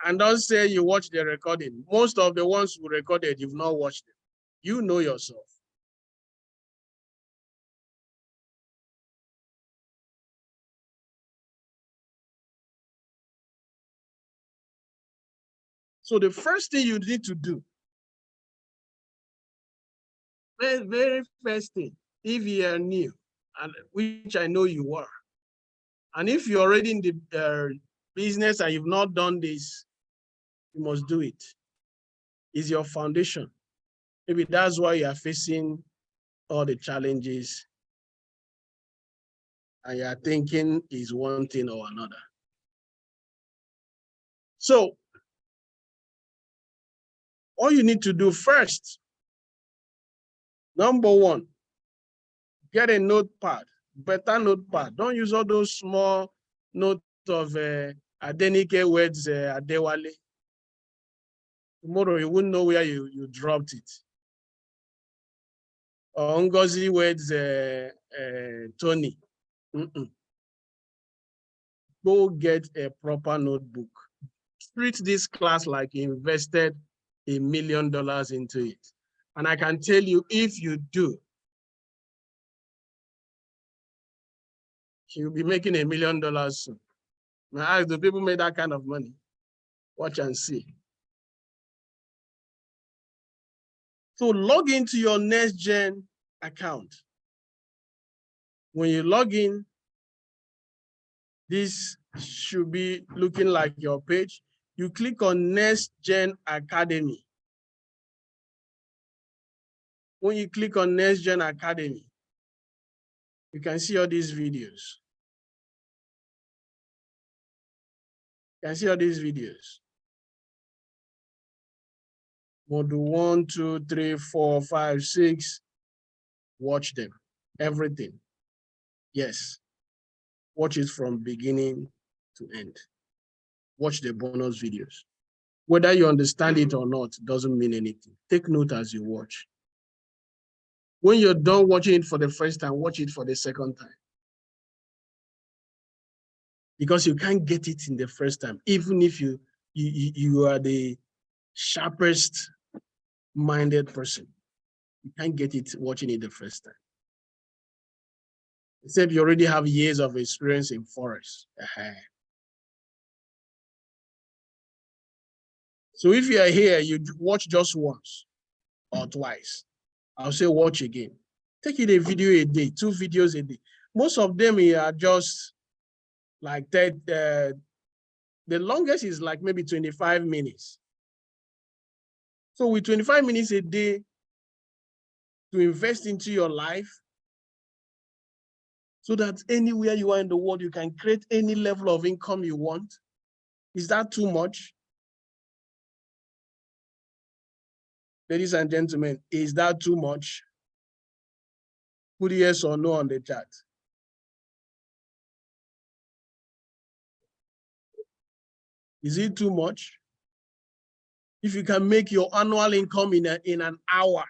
And don't say you watch the recording. Most of the ones who recorded, you've not watched them. You know yourself. So the first thing you need to do, very first thing, if you are new, and which I know you are, and if you're already in the business and you've not done this, you must do it. Is your foundation. Maybe that's why you are facing all the challenges and you are thinking is one thing or another. So all you need to do first, number one, get a notepad, better notepad. Don't use all those small notes of Adenike words, Adewale. Tomorrow you wouldn't know where you dropped it. Or Ngozi words, Tony. Go get a proper notebook. Treat this class like you invested $1 million into it. And I can tell you, if you do, you'll be making $1 million soon. Now, do people make that kind of money? Watch and see. So log into your NextGen account. When you log in, this should be looking like your page. You click on NextGen Academy. When you click on NextGen Academy, you can see all these videos. You can see all these videos. Module 1, 2, 3, 4, 5, 6. Watch them, everything. Yes, watch it from beginning to end. Watch the bonus videos. Whether you understand it or not, doesn't mean anything. Take note as you watch. When you're done watching it for the first time, watch it for the second time. Because you can't get it in the first time, even if you are the sharpest minded person. You can't get it watching it the first time. Except you already have years of experience in forest. So if you are here, you watch just once or twice. I'll say watch again. Take it a video a day, 2 videos a day. Most of them are just like that. The longest is like maybe 25 minutes. So with 25 minutes a day to invest into your life, so that anywhere you are in the world, you can create any level of income you want. Is that too much? Ladies and gentlemen, is that too much? Put yes or no on the chat. Is it too much? If you can make your annual income in an hour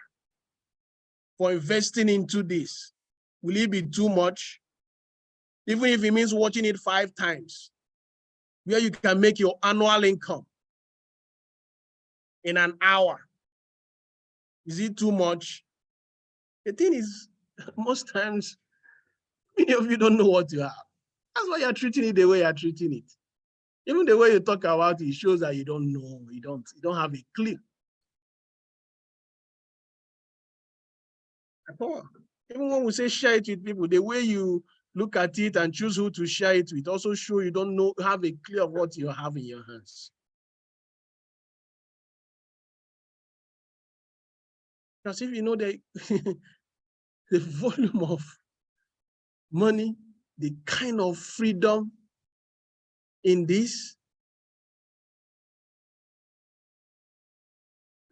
for investing into this, will it be too much? Even if it means watching it 5 times, where you can make your annual income in an hour. Is it too much? The thing is, most times, many of you don't know what you have. That's why you're treating it the way you're treating it. Even the way you talk about it shows that you don't know, you don't have a clue. Even when we say share it with people, the way you look at it and choose who to share it with also show you don't know, have a clue of what you have in your hands. Because if you know the volume of money, the kind of freedom in this,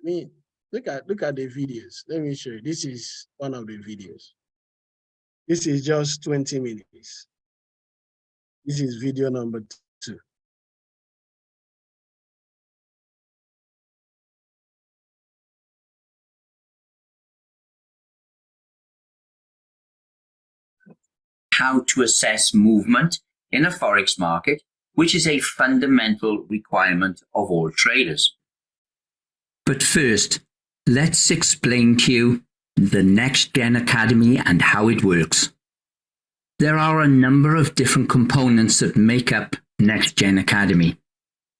I mean, look at the videos. Let me show you. This is one of the videos. This is just 20 minutes. This is video number 2. How to assess movement in a forex market which is a fundamental requirement of all traders. But first, let's explain to you the NextGen Academy and how it works. There are a number of different components that make up NextGen Academy.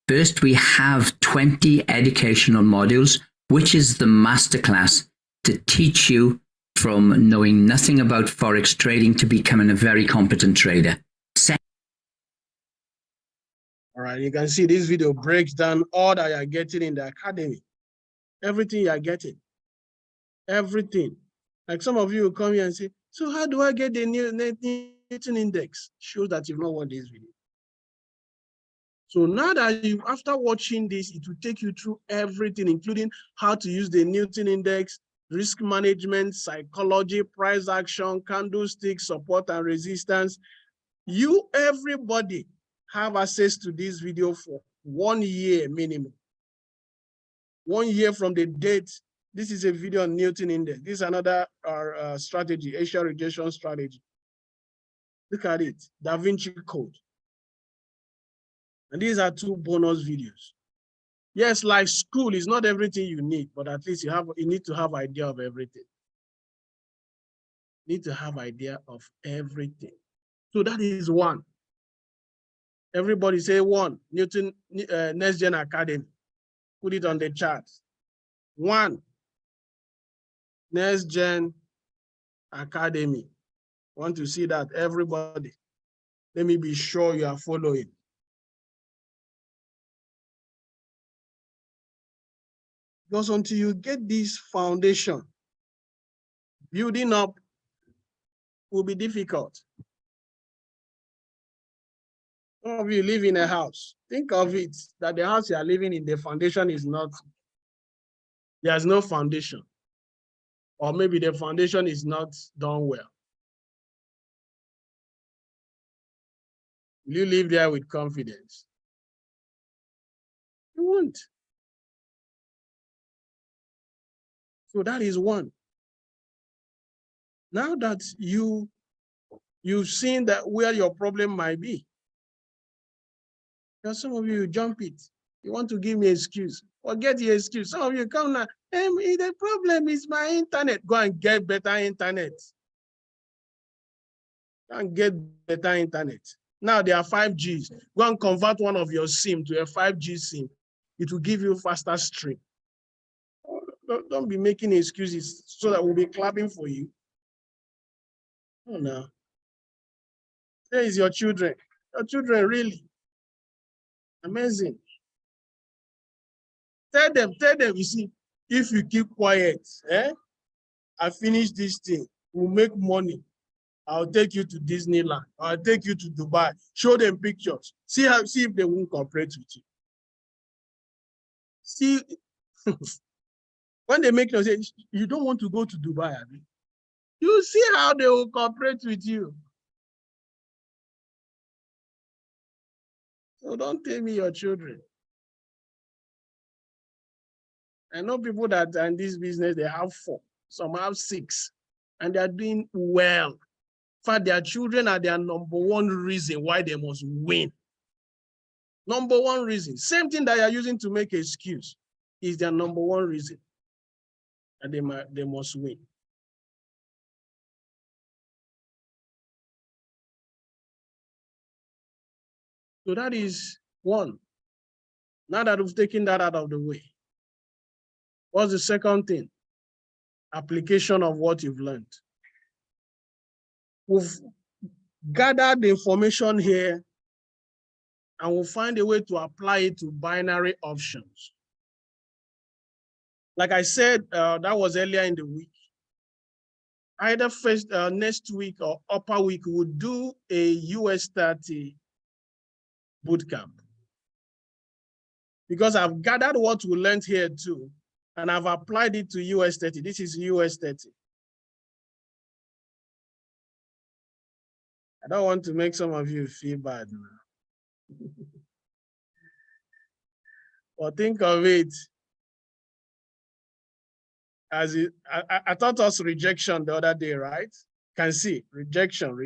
First, we have 20 educational modules, which is the masterclass to teach you from knowing nothing about Forex trading to becoming a very competent trader. All right, you can see this video breaks down all that you're getting in the academy. Everything you're getting. Everything. Like some of you will come here and say, so how do I get the Newton index? Shows that you've not watched this video. So now that you, after watching this, it will take you through everything, including how to use the Newton index, risk management, psychology, price action, candlestick, support and resistance. You, everybody, have access to this video for 1 year minimum. 1 year from the date. This is a video on Newton index. This is another strategy, Asia rejection strategy. Look at it, Da Vinci Code. And these are 2 bonus videos. Yes, like school is not everything you need, but at least you need to have idea of everything. You need to have idea of everything. So that is 1. Everybody say 1, Newton NextGen Academy. Put it on the chart. 1, NextGen Academy. Want to see that, everybody? Let me be sure you are following. Because until you get this foundation, building up will be difficult. Some of you live in a house. Think of it, that the house you are living in, the foundation is not, there's no foundation. Or maybe the foundation is not done well. Will you live there with confidence? You won't. So that is 1. Now that you've seen that where your problem might be, because some of you jump it. You want to give me an excuse. Forget the excuse. Some of you come now, the problem is my internet. Go and get better internet. Go and get better internet. Now there are 5Gs. Go and convert one of your SIM to a 5G SIM. It will give you faster stream. Don't be making excuses so that we'll be clapping for you. Oh no. There is your children. Your children, really. Amazing. Tell them, you see, if you keep quiet, I finish this thing, we'll make money. I'll take you to Disneyland. I'll take you to Dubai. Show them pictures. See if they won't cooperate with you. See, when they make you say, you don't want to go to Dubai, I mean, you see how they will cooperate with you. So don't tell me your children. I know people that are in this business, they have 4, some have 6, and they're doing well. In fact, their children are their #1 reason why they must win. #1 reason. Same thing that you're using to make an excuse is their #1 reason. And they must win. So that is 1. Now that we've taken that out of the way, what's the second thing? Application of what you've learned. We've gathered the information here and we'll find a way to apply it to binary options. Like I said, that was earlier in the week. Either next week or upper week, we'll do a US 30 bootcamp. Because I've gathered what we learned here too, and I've applied it to US 30. This is US 30. I don't want to make some of you feel bad now. But think of it as I taught us rejection the other day, right? Can see rejection.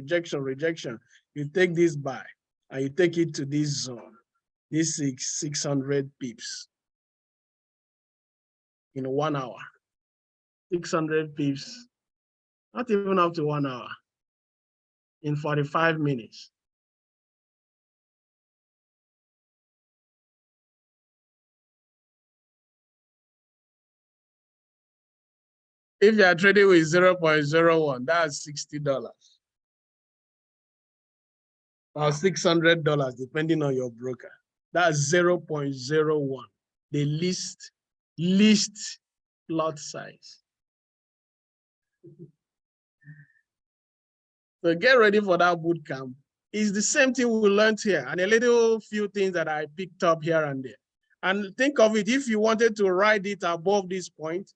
You take this by, and you take it to this zone, this is 600 pips in 1 hour. 600 pips, not even up to 1 hour, in 45 minutes. If you are trading with 0.01, that's $60 or $600, depending on your broker. That's 0.01, the least lot size. So get ready for that boot camp. It's the same thing we learned here, and a little few things that I picked up here and there. And think of it, if you wanted to write it above this point,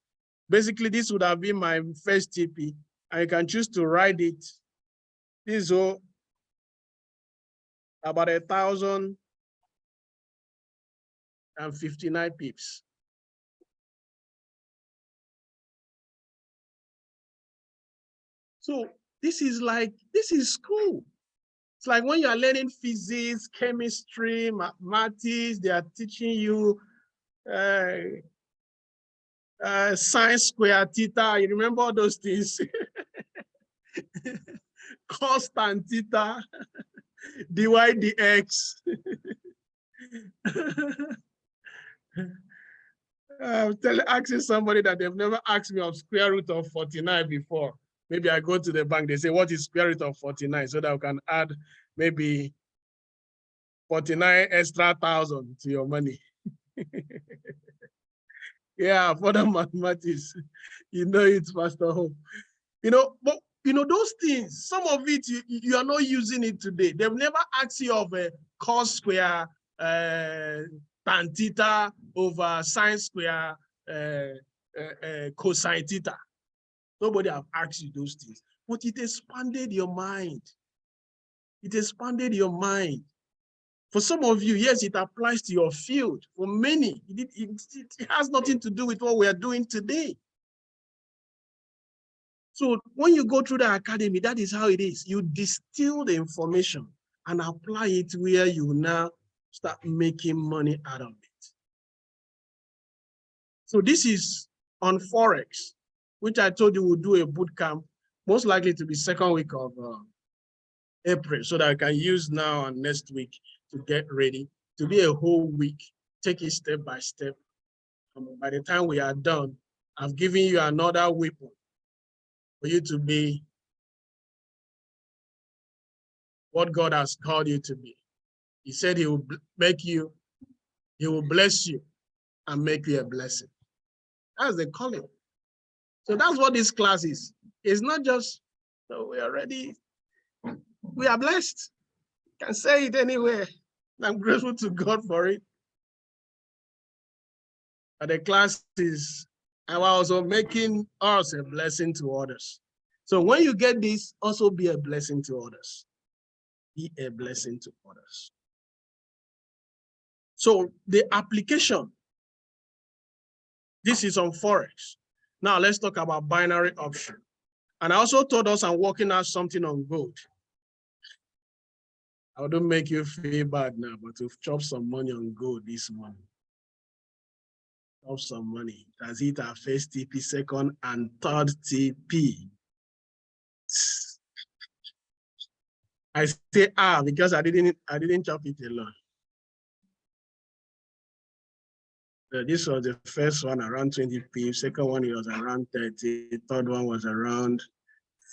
basically this would have been my first TP, and you can choose to write it. This is about 1,059 pips. So this is school. It's like when you are learning physics, chemistry, mathematics, they are teaching you sine square theta. You remember all those things? Cos tan theta, dy dx. I'm asking somebody that they've never asked me of square root of 49 before. Maybe I go to the bank, they say, what is square root of 49? So that I can add maybe 49 extra thousand to your money. Yeah, for the mathematics, you know it's Pastor Hope. But those things, some of it, you are not using it today. They've never asked you of a cos square, tan theta over sine square, cosine theta. Nobody have asked you those things, but it expanded your mind. It expanded your mind. For some of you, yes, it applies to your field. For many, it has nothing to do with what we are doing today. So when you go through the academy, that is how it is. You distill the information and apply it where you now start making money out of it. So this is on Forex, which I told you we'll do a boot camp, most likely to be second week of April, so that I can use now and next week to get ready, to be a whole week, take it step by step. By the time we are done, I've given you another weapon for you to be what God has called you to be. He said he will bless you and make you a blessing. That's the calling. So that's what this class is. It's not just, we are ready, we are blessed. You can say it anywhere. I'm grateful to God for it. But the class is also making us a blessing to others. So when you get this, also be a blessing to others. Be a blessing to others. So the application, this is on Forex. Now let's talk about binary option. And I also told us I'm working out something on gold. I wouldn't make you feel bad now, but to chop some money on gold this morning. Chop some money. That's it, our first TP, second and third TP. I say because I didn't chop it alone. So this was the first one around 20 pips, second one it was around 30, third one was around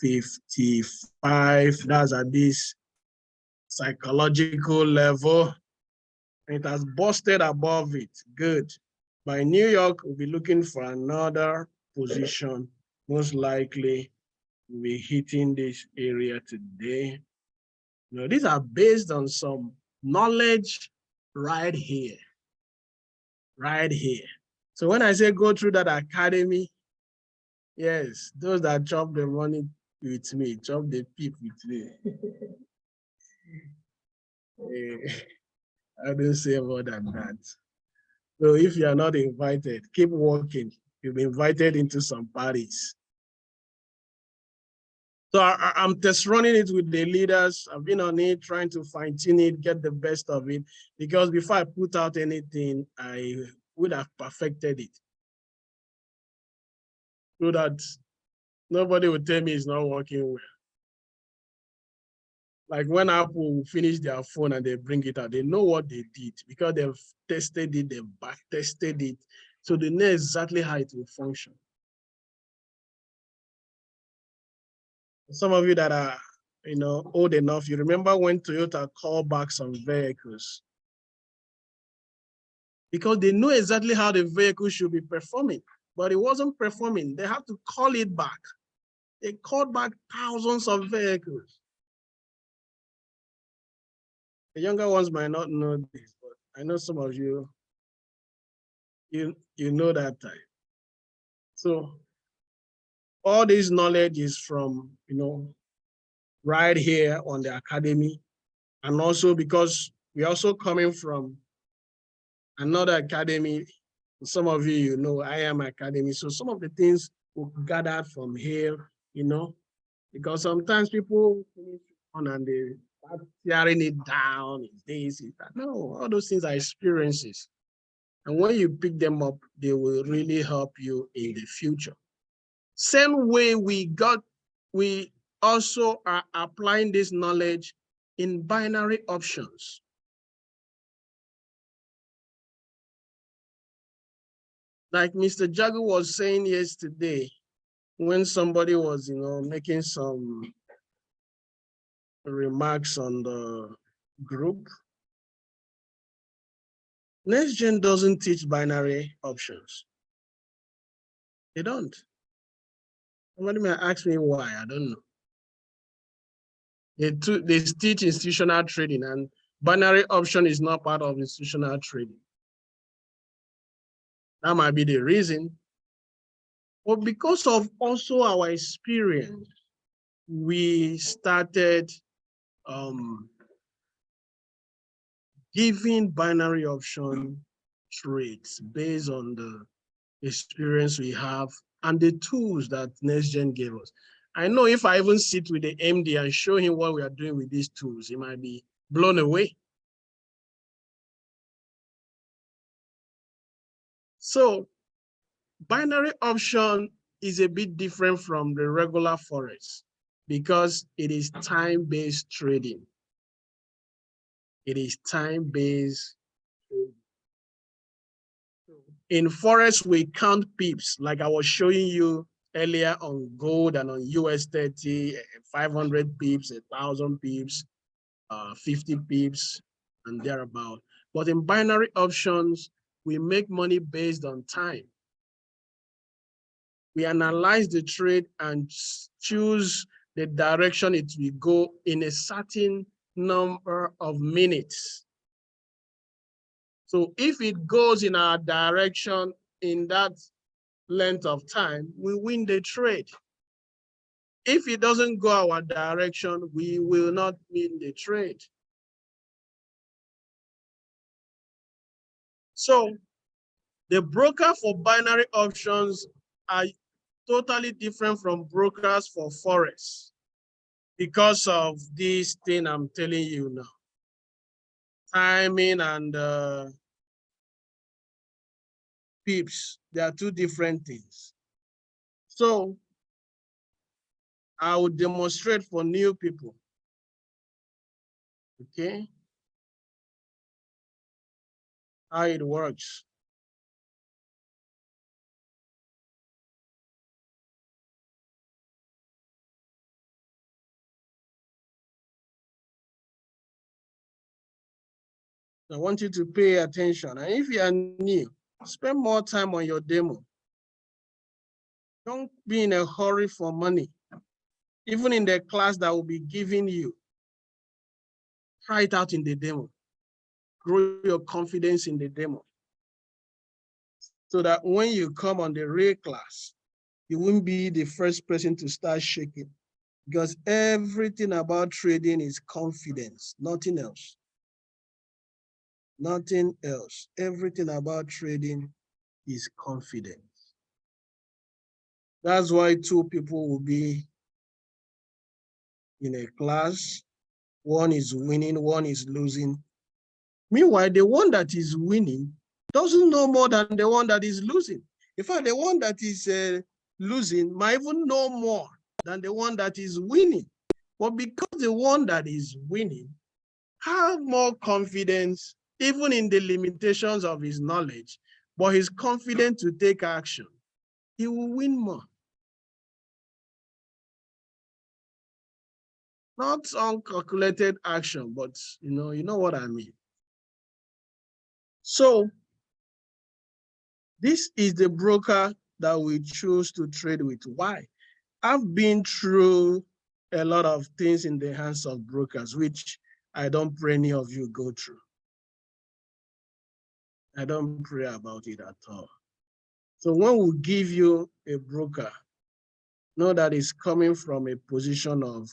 55. That's at this psychological level. It has busted above it. Good. By New York, we'll be looking for another position. Most likely, we'll be hitting this area today. These are based on some knowledge right here. Right here. So when I say go through that academy, yes, those that chop the money with me, chop the pip with me. I don't say more than that. So if you are not invited, keep working. You'll be invited into some parties. So I'm test running it with the leaders. I've been on it, trying to fine tune it, get the best of it. Because before I put out anything, I would have perfected it. So that nobody would tell me it's not working well. Like when Apple finish their phone and they bring it out, they know what they did because they've tested it, they've back tested it. So they know exactly how it will function. Some of you that are, old enough, you remember when Toyota called back some vehicles because they know exactly how the vehicle should be performing, but it wasn't performing. They have to call it back. They called back thousands of vehicles. The younger ones might not know this, but I know some of you, you know that time. So all this knowledge is from, right here on the academy. And also because we're also coming from another academy. Some of you, I am academy. So some of the things we gathered from here, because sometimes people finish on and they start tearing it down. It's this, it's that. No, all those things are experiences. And when you pick them up, they will really help you in the future. Same way we also are applying this knowledge in binary options. Like Mr. Jagu was saying yesterday, when somebody was, making some remarks on the group, NextGen doesn't teach binary options. They don't. Somebody may ask me why, I don't know. They teach institutional trading, and binary option is not part of institutional trading. That might be the reason. But because of also our experience, we started giving binary option trades based on the experience we have and the tools that NextGen gave us. I know if I even sit with the MD and show him what we are doing with these tools, he might be blown away. So binary option is a bit different from the regular Forex because it is time-based trading. It is time-based trading. In Forex, we count pips, like I was showing you earlier on gold and on US 30, 500 pips, 1,000 pips, 50 pips, and thereabout. But in binary options, we make money based on time. We analyze the trade and choose the direction it will go in a certain number of minutes. So if it goes in our direction in that length of time, we win the trade. If it doesn't go our direction, we will not win the trade. So the broker for binary options are totally different from brokers for Forex because of this thing I'm telling you now. Timing and pips, they are two different things. So I will demonstrate for new people. Okay, how it works. I want you to pay attention. And if you are new, spend more time on your demo. Don't be in a hurry for money. Even in the class that will be giving you, try it out in the demo. Grow your confidence in the demo. So that when you come on the real class, you won't be the first person to start shaking. Because everything about trading is confidence, nothing else. Nothing else. Everything about trading is confidence. That's why two people will be in a class, one is winning, one is losing. Meanwhile, the one that is winning doesn't know more than the one that is losing. In fact, the one that is losing might even know more than the one that is winning. But because the one that is winning has more confidence, even in the limitations of his knowledge, but he's confident to take action, he will win more. Not uncalculated action, but you know what I mean. So this is the broker that we choose to trade with. Why? I've been through a lot of things in the hands of brokers, which I don't pray any of you go through. I don't pray about it at all. So when we give you a broker, know that it's coming from a position of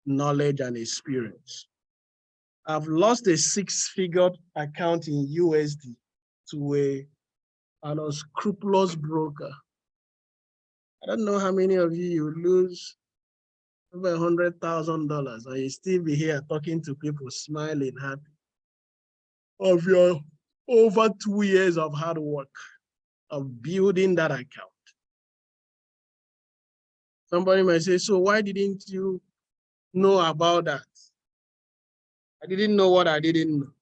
knowledge and experience. I've lost a 6-figure account in USD to an unscrupulous broker. I don't know how many of you lose over $100,000 and you still be here talking to people, smiling, happy of your over 2 years of hard work of building that account. Somebody might say, so why didn't you know about that? I didn't know what I didn't know.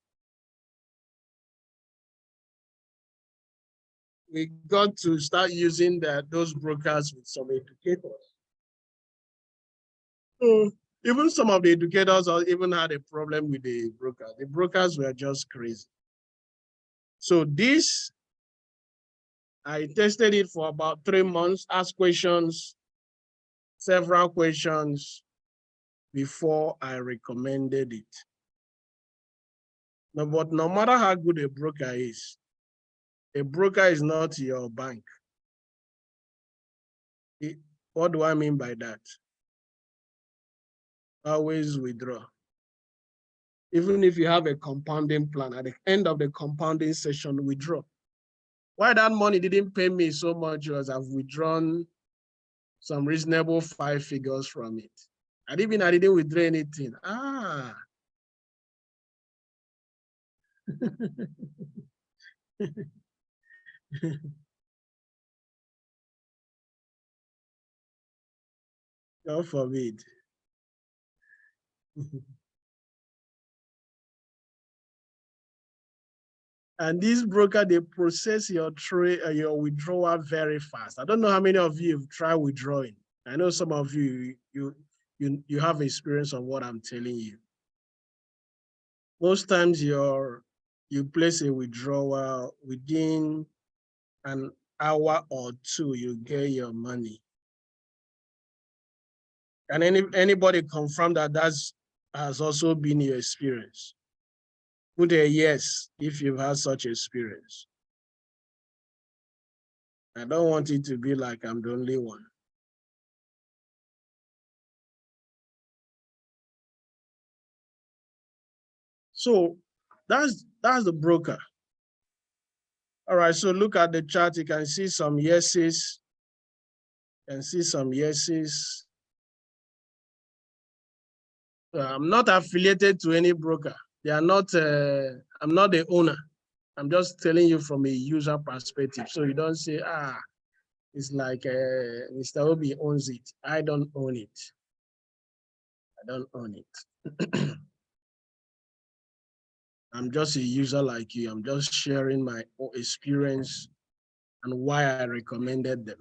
We got to start using those brokers with some educators. So even some of the educators even had a problem with the brokers. The brokers were just crazy. So this, I tested it for about 3 months, asked questions, several questions before I recommended it. No, but no matter how good a broker is not your bank. What do I mean by that? Always withdraw. Even if you have a compounding plan, at the end of the compounding session, withdraw. Why that money didn't pay me so much was I've withdrawn some reasonable 5 figures from it. I didn't withdraw anything. God forbid. And this broker, they process your trade, your withdrawal very fast. I don't know how many of you have tried withdrawing. I know some of you have experience of what I'm telling you. Most times you place a withdrawal within an hour or two, you get your money. Can anybody confirm that has also been your experience? Put a yes if you've had such experience. I don't want it to be like I'm the only one. So that's the broker. All right, so look at the chart. You can see some yeses. You can see some yeses. I'm not affiliated to any broker. They are not. I'm not the owner. I'm just telling you from a user perspective. So you don't say, it's like Mr. Obi owns it. I don't own it. I don't own it. I'm just a user like you. I'm just sharing my experience and why I recommended them.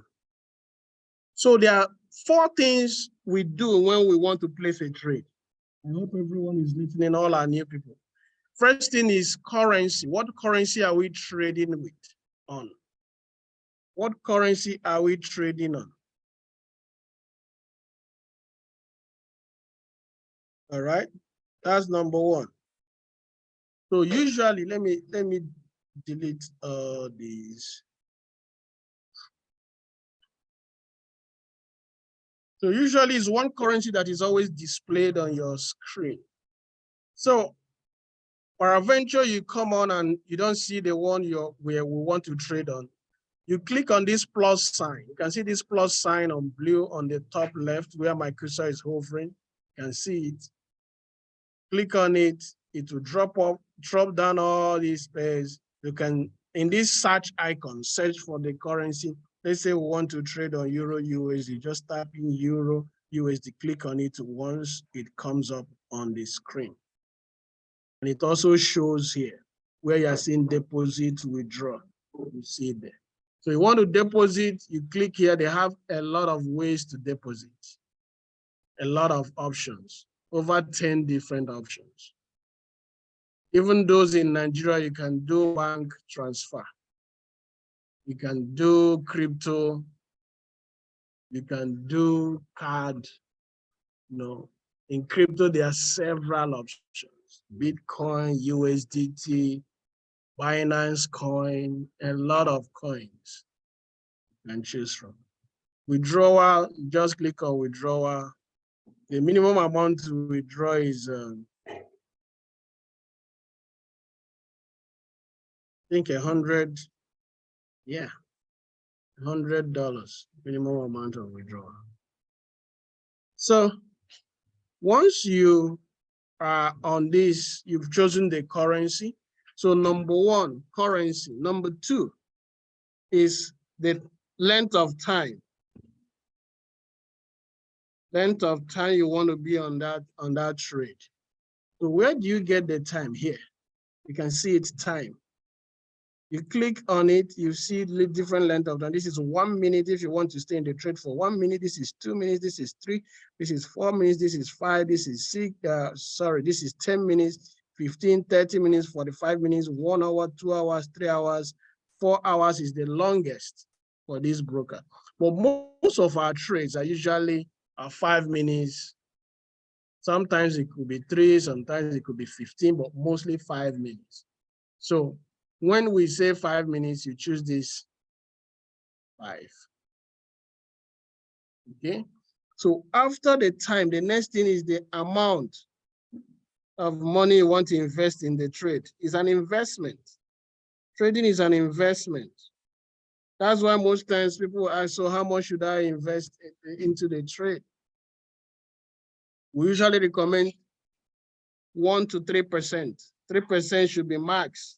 So there are 4 things we do when we want to place a trade. I hope everyone is listening, all our new people. First thing is currency. What currency are we trading on? What currency are we trading on? All right, that's number 1. So usually, let me delete these. So usually it's one currency that is always displayed on your screen. So peradventure you come on and you don't see the one where we want to trade on. You click on this plus sign. You can see this plus sign on blue on the top left where my cursor is hovering. You can see it. Click on it, it will drop down all these pairs. You can, in this search icon, search for the currency. Let's say we want to trade on Euro USD, just type in Euro USD, click on it once it comes up on the screen. And it also shows here where you're seeing deposit, withdraw. You see it there. So you want to deposit, you click here. They have a lot of ways to deposit, a lot of options, over 10 different options. Even those in Nigeria, you can do bank transfer. You can do crypto. You can do card. In crypto, there are several options. Bitcoin, USDT, Binance Coin, a lot of coins you can choose from. Withdrawal, just click on withdrawal. The minimum amount to withdraw is, I think $100, yeah, $100 minimum amount of withdrawal. So once you are on this, you've chosen the currency. So number one, currency. Number two is the length of time. Length of time you want to be on that trade. So where do you get the time? Here. You can see it's time. You click on it, you see different length of time. This is 1 minute if you want to stay in the trade for 1 minute. This is 2 minutes, this is 3, this is 4 minutes, this is 5, this is 6, this is 10 minutes, 15, 30 minutes, 45 minutes, 1 hour, 2 hours, 3 hours, 4 hours is the longest for this broker. But most of our trades are usually 5 minutes. Sometimes it could be 3, sometimes it could be 15, but mostly 5 minutes. So when we say 5 minutes, you choose this 5. Okay. So after the time, the next thing is the amount of money you want to invest in the trade. It's an investment. Trading is an investment. That's why most times people ask, so how much should I invest into the trade? We usually recommend 1 to 3%. 3% should be max.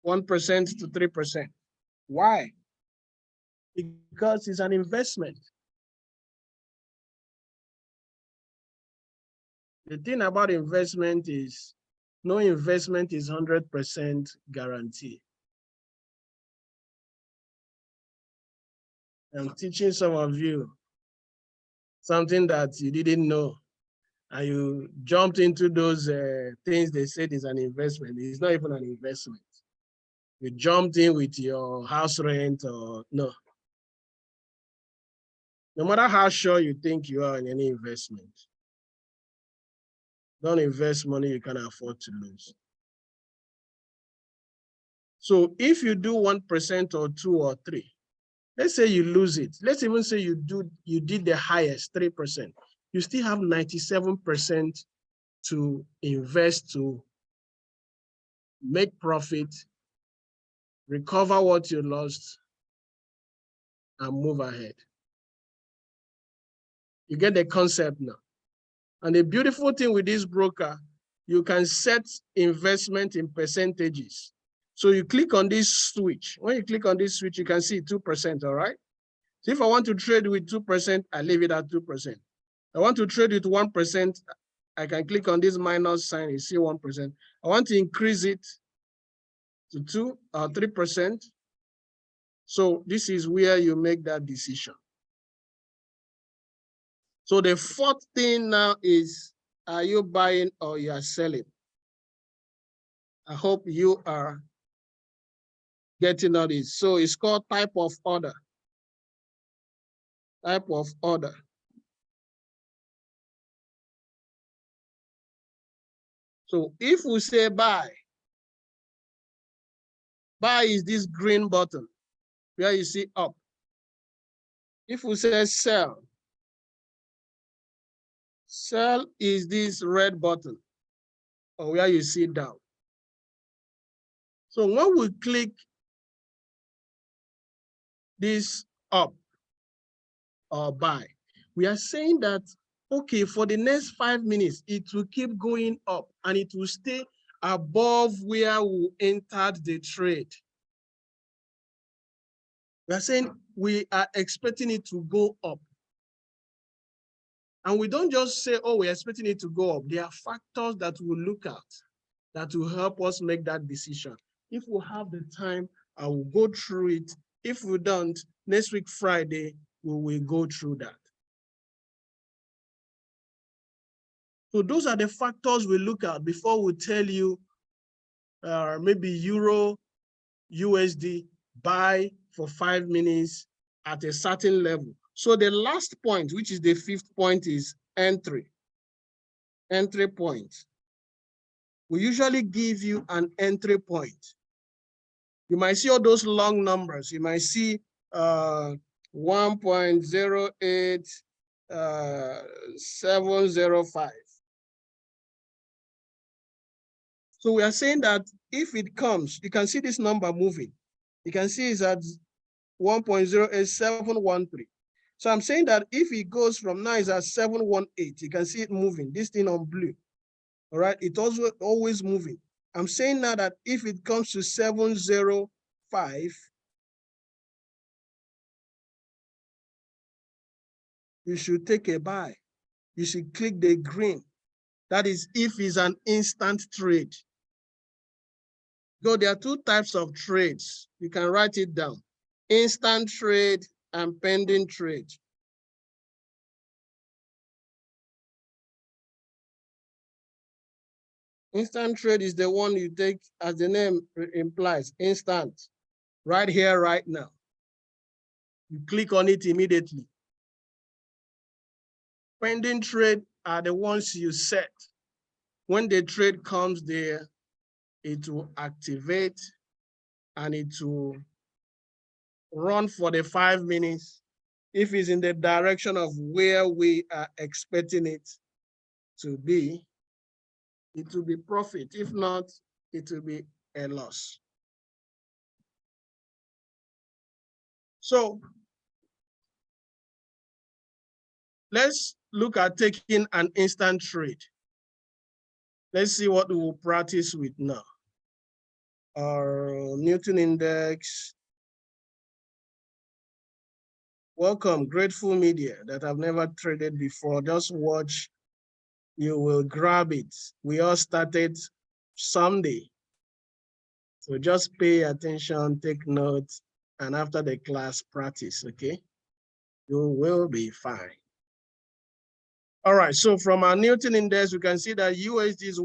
1% to 3%. Why? Because it's an investment. The thing about investment is no investment is 100% guarantee. I'm teaching some of you something that you didn't know, and you jumped into those things they said is an investment. It's not even an investment. You jumped in with your house rent or no. No matter how sure you think you are in any investment, don't invest money you can afford to lose. So if you do 1% or 2 or 3, let's say you lose it. Let's even say you did the highest, 3%. You still have 97% to invest to make profit, recover what you lost, and move ahead. You get the concept now. And the beautiful thing with this broker, you can set investment in percentages. So you click on this switch. When you click on this switch, you can see 2%, all right? So if I want to trade with 2%, I leave it at 2%. I want to trade with 1%, I can click on this minus sign, you see 1%. I want to increase it to 2 or 3%. So this is where you make that decision. So the fourth thing now is, are you buying or you are selling? I hope you are getting all this. So it's called type of order. Type of order. So if we say buy, buy is this green button where you see up. If we say sell, sell is this red button or where you see down. So when we click this up or buy, we are saying that okay, for the next 5 minutes, it will keep going up and it will stay above where we entered the trade. We are saying we are expecting it to go up. And we don't just say, oh, we're expecting it to go up. There are factors that we'll look at that will help us make that decision. If we have the time, I will go through it. If we don't, next week, Friday, we will go through that. So those are the factors we look at before we tell you maybe Euro, USD, buy for 5 minutes at a certain level. So the last point, which is the 5th point, is entry. Entry point. We usually give you an entry point. You might see all those long numbers. You might see 1.08705. So we are saying that if it comes, you can see this number moving. You can see it's at 1.08713. So I'm saying that if it goes from now, it's at 718, you can see it moving, this thing on blue. All right, it's also always moving. I'm saying now that if it comes to 705, you should take a buy. You should click the green. That is if it's an instant trade. So there are 2 types of trades. You can write it down. Instant trade and pending trade. Instant trade is the one you take, as the name implies, instant, right here, right now. You click on it immediately. Pending trade are the ones you set. When the trade comes there, it will activate and it will run for the 5 minutes. If it's in the direction of where we are expecting it to be, it will be profit. If not, it will be a loss. So let's look at taking an instant trade. Let's see what we will practice with now. Our Newton index. Welcome, Grateful Media, that I've never traded before. Just watch, you will grab it. We all started Sunday. So just pay attention, take notes, and after the class, practice, okay? You will be fine. All right, so from our Newton index, we can see that USD is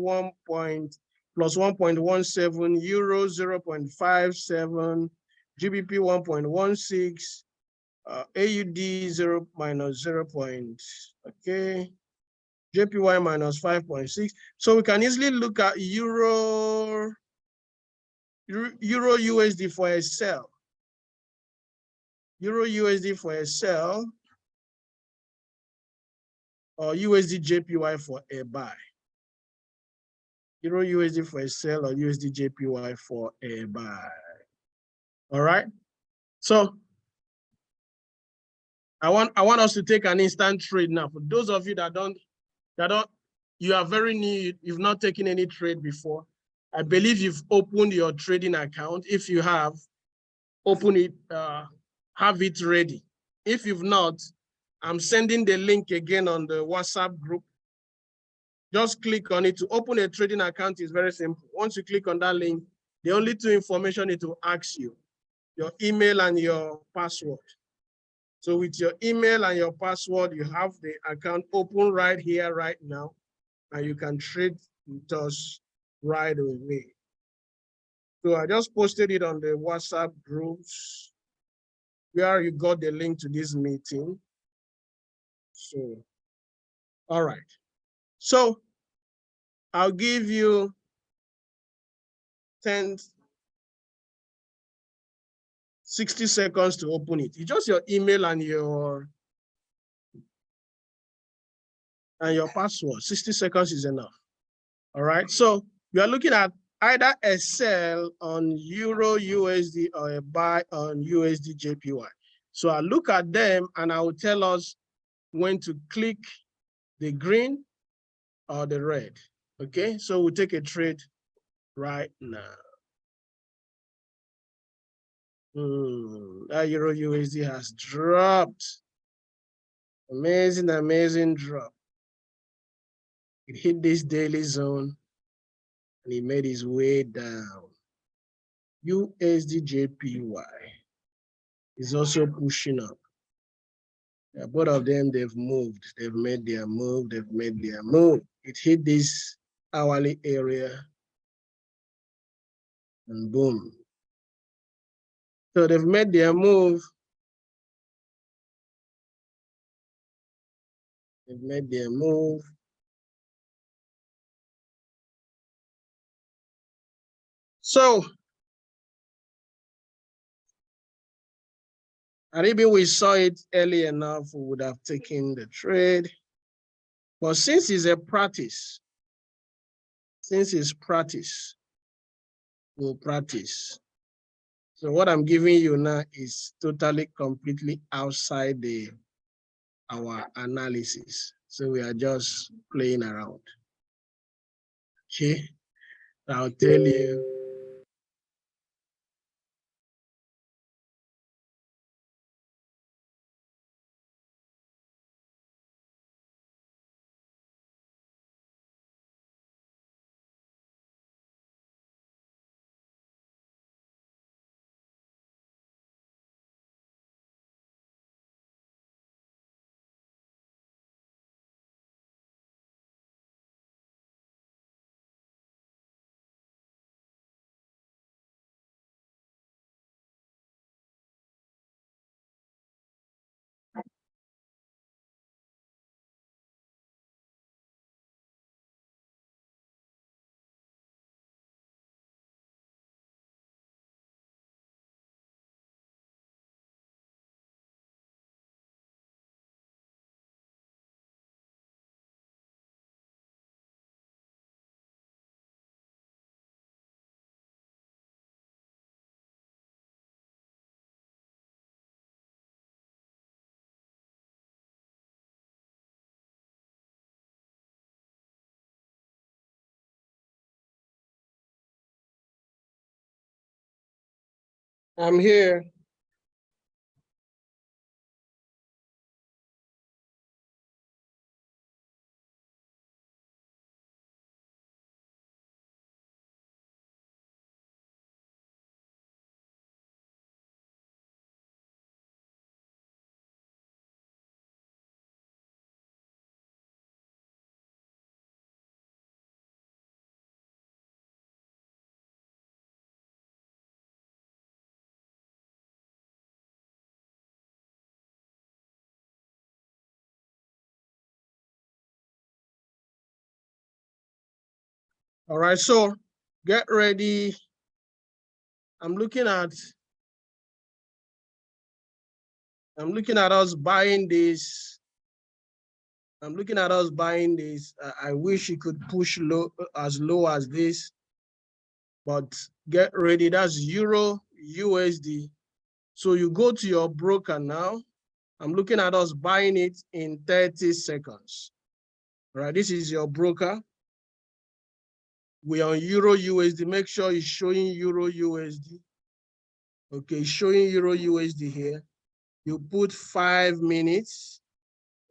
plus 1.17, Euro 0.57, GBP 1.16, AUD 0 minus 0. Okay, JPY minus 5.6. So we can easily look at Euro USD for a sell. Euro USD for a sell, or USD JPY for a buy. Euro USD for a sell, or USD JPY for a buy. All right. So I want us to take an instant trade now. For those of you that you are very new, you've not taken any trade before. I believe you've opened your trading account. If you have, open it, have it ready. If you've not, I'm sending the link again on the WhatsApp group. Just click on it. To open a trading account is very simple. Once you click on that link, the only 2 information it will ask you, your email and your password. So with your email and your password, you have the account open right here, right now, and you can trade with us right away. So I just posted it on the WhatsApp groups where you got the link to this meeting. So, all right. So I'll give you 60 seconds to open it. It's just your email and your password. 60 seconds is enough. All right. So you are looking at either a sell on Euro USD or a buy on USD JPY. So I look at them and I will tell us when to click the green or the red. Okay, so we'll take a trade right now. That Euro USD has dropped. Amazing, amazing drop. It hit this daily zone and it made its way down. USD JPY is also pushing up. Yeah, both of them, they've moved. They've made their move. They've made their move. It hit this hourly area and boom. So they've made their move. They've made their move. So, and even we saw it early enough, we would have taken the trade. But since it's a practice, we'll practice. So what I'm giving you now is totally, completely outside our analysis. So we are just playing around. Okay, I'll tell you. I'm here. All right, so get ready. I'm looking at us buying this. I'm looking at us buying this. I wish you could push low as this, but get ready. That's Euro USD. So you go to your broker now. I'm looking at us buying it in 30 seconds. All right, this is your broker. We are on Euro USD. Make sure it's showing Euro USD. Okay, showing Euro USD here. You put 5 minutes.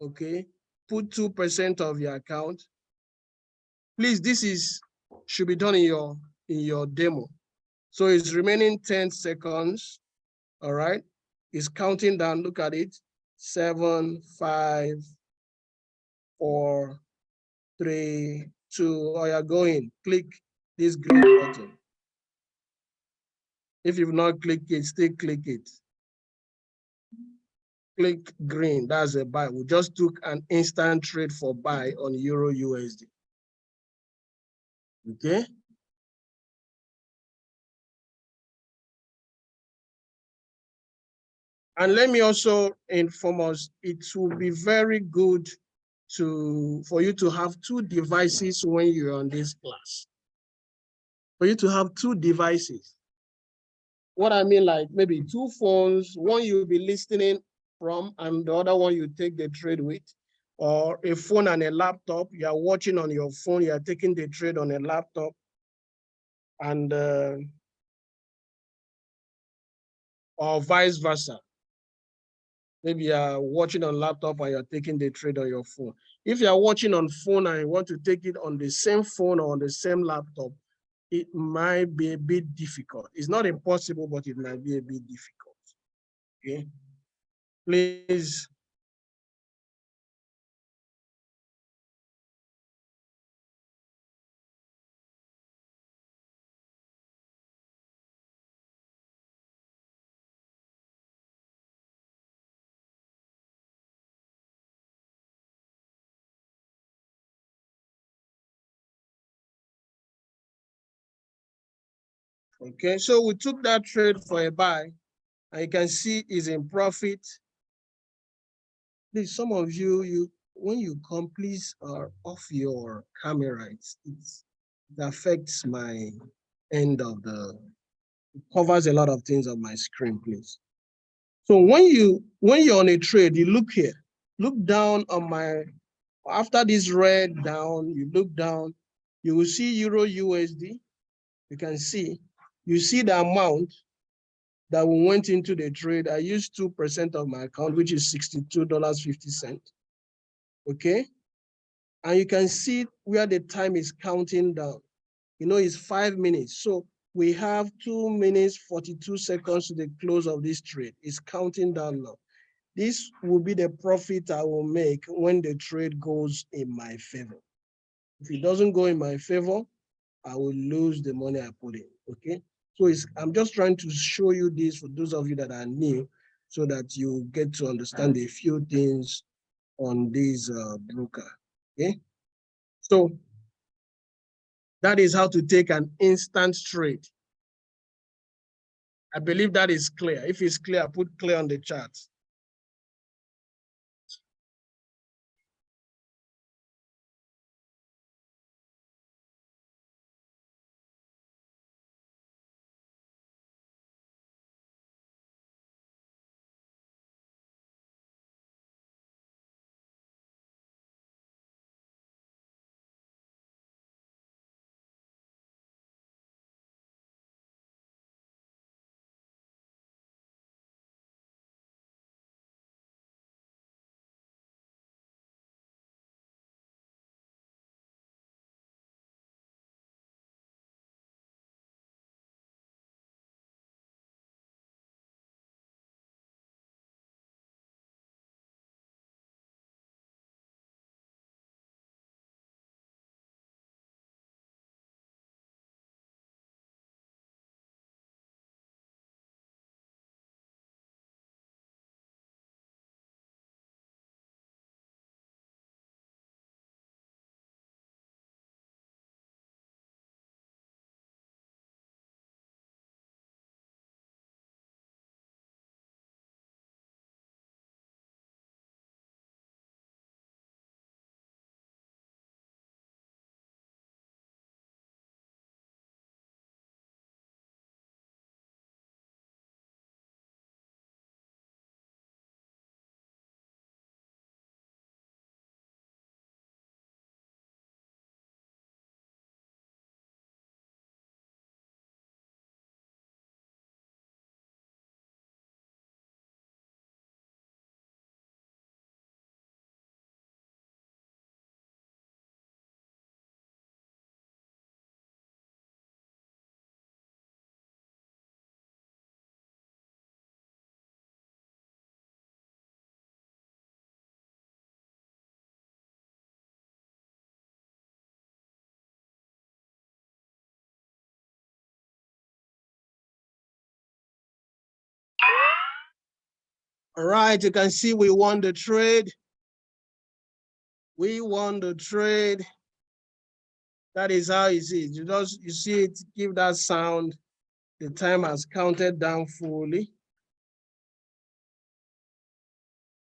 Okay, put 2% of your account. Please, this should be done in your demo. So it's remaining 10 seconds. All right, it's counting down. Look at it. 7, 5, 4, 3, 2. Oh, you're going. Click this green button. If you've not clicked it, still click it. Click green. That's a buy. We just took an instant trade for buy on Euro USD. Okay. And let me also inform us, it will be very good for you to have 2 devices when you're on this class. For you to have 2 devices. What I mean, like maybe 2 phones, one you'll be listening from and the other one you take the trade with. or a phone and a laptop. You are watching on your phone, you are taking the trade on a laptop, and or vice versa. Maybe you are watching on laptop and you're taking the trade on your phone. If you are watching on phone and you want to take it on the same phone or on the same laptop, it might be a bit difficult. It's not impossible, but it might be a bit difficult. Okay, please. Okay, so we took that trade for a buy, and you can see is in profit. Please, some of you, when you come, please off your camera. It affects my end of the, it covers a lot of things on my screen, please. So when you're on a trade, you look here, look down on my, after this red down, you look down, you will see Euro USD. You can see, you see the amount that we went into the trade. I used 2% of my account, which is $62.50. Okay. And you can see where the time is counting down. You know, it's 5 minutes. So we have 2 minutes, 42 seconds to the close of this trade. It's counting down now. This will be the profit I will make when the trade goes in my favor. If it doesn't go in my favor, I will lose the money I put in, okay? So I'm just trying to show you this for those of you that are new, so that you get to understand a few things on this broker, okay? So that is how to take an instant trade. I believe that is clear. If it's clear, put clear on the chart. All right, you can see we won the trade. We won the trade. That is how it is. You see it, give that sound. The time has counted down fully.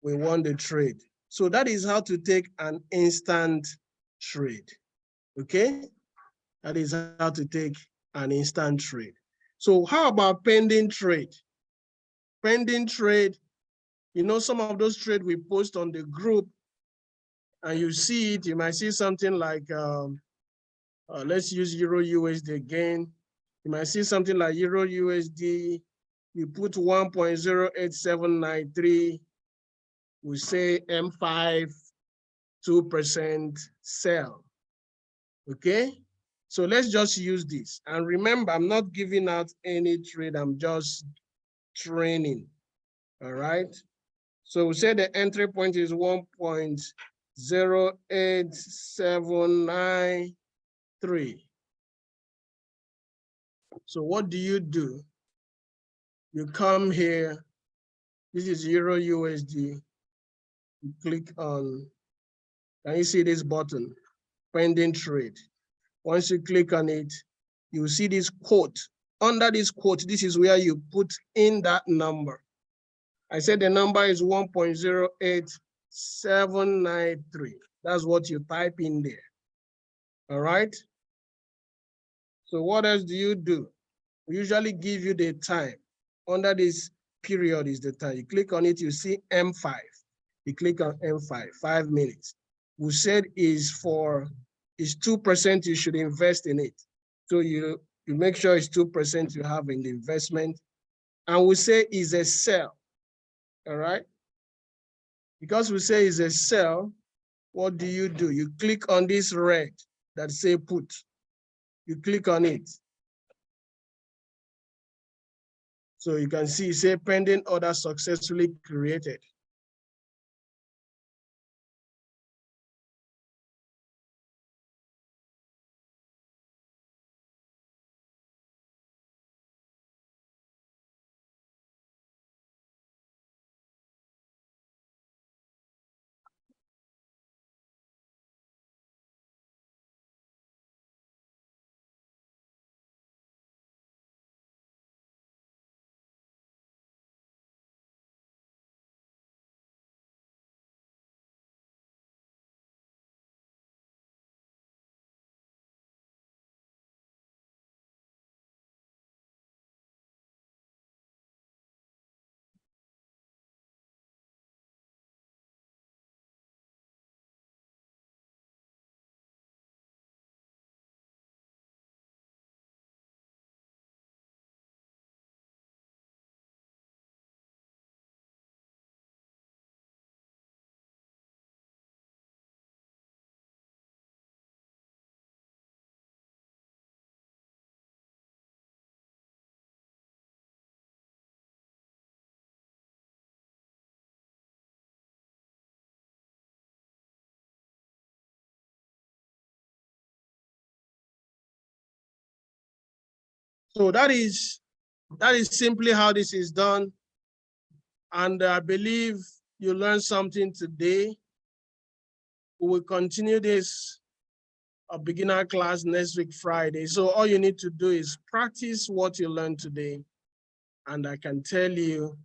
We won the trade. So that is how to take an instant trade, okay? That is how to take an instant trade. So how about pending trade? Pending trade, you know, some of those trades we post on the group, and you see it, you might see something like, let's use Euro USD again. You might see something like Euro USD, you put 1.08793, we say M5, 2% sell, okay? So let's just use this. And remember, I'm not giving out any trade, I'm just training, all right? So we say the entry point is 1.08793. So what do? You come here, this is Euro USD, you click on, can you see this button, pending trade? Once you click on it, you see this quote. Under this quote, this is where you put in that number. I said the number is 1.08793. That's what you type in there. All right. So what else do? We usually give you the time. Under this period is the time. You click on it, you see M5. You click on M5, 5 minutes. We said is 2%, you should invest in it. So you make sure it's 2% you have in the investment. And we say is a sell, all right? Because we say is a sell, what do? You click on this red that say put. You click on it. So you can see, say pending order successfully created. So that is simply how this is done. And I believe you learned something today. We will continue this beginner class next week, Friday. So all you need to do is practice what you learned today. And I can tell you,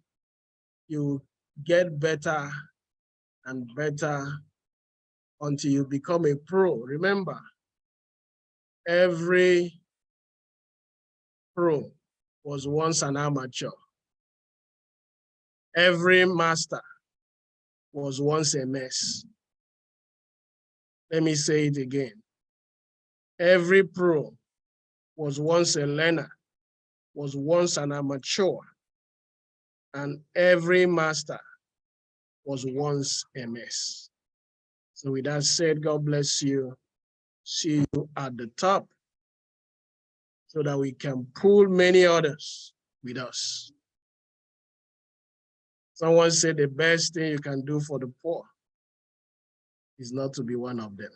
you get better and better until you become a pro. Remember, every pro was once an amateur. Every master was once a mess. Let me say it again. Every pro was once a learner, was once an amateur, and every master was once a mess. So with that said, God bless you. See you at the top so that we can pull many others with us. Someone said the best thing you can do for the poor is not to be one of them.